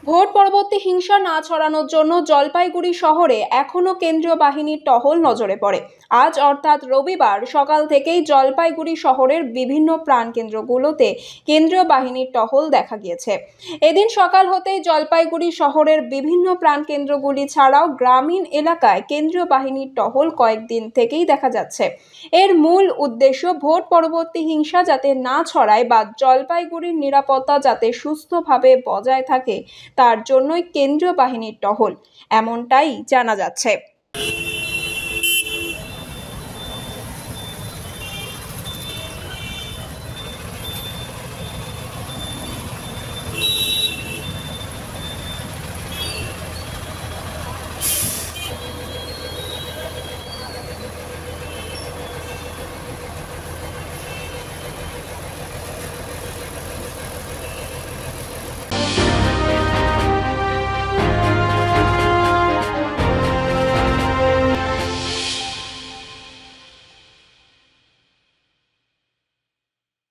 Vote পরবর্তী হিংসা না ছড়ানোর জন্য জলপাইগুড়ি শহরে এখনও কেন্দ্রীয় বাহিনীর টহল নজরে পড়ে। আজ অর্থাৎ রবিবার সকাল থেকেই জলপাইগুড়ি শহরের বিভিন্ন প্রাণকেন্দ্রগুলোতে কেন্দ্রীয় বাহিনীর টহল দেখা গিয়েছে। এদিন সকাল হতেই জলপাইগুড়ি শহরের বিভিন্ন প্রাণকেন্দ্রগুলি ছাড়াও গ্রামীণ এলাকায় কেন্দ্রীয় বাহিনীর টহল কয়েকদিন থেকেই দেখা যাচ্ছে। এর মূল উদ্দেশ্য ভোট পরবর্তী হিংসা যাতে না ছড়ায় বা জলপাইগুড়ির নিরাপত্তা যাতে সুস্থভাবে বজায় থাকে তার জন্যই কেন্দ্রীয় বাহিনীর টহল, এমনটাই জানা যাচ্ছে।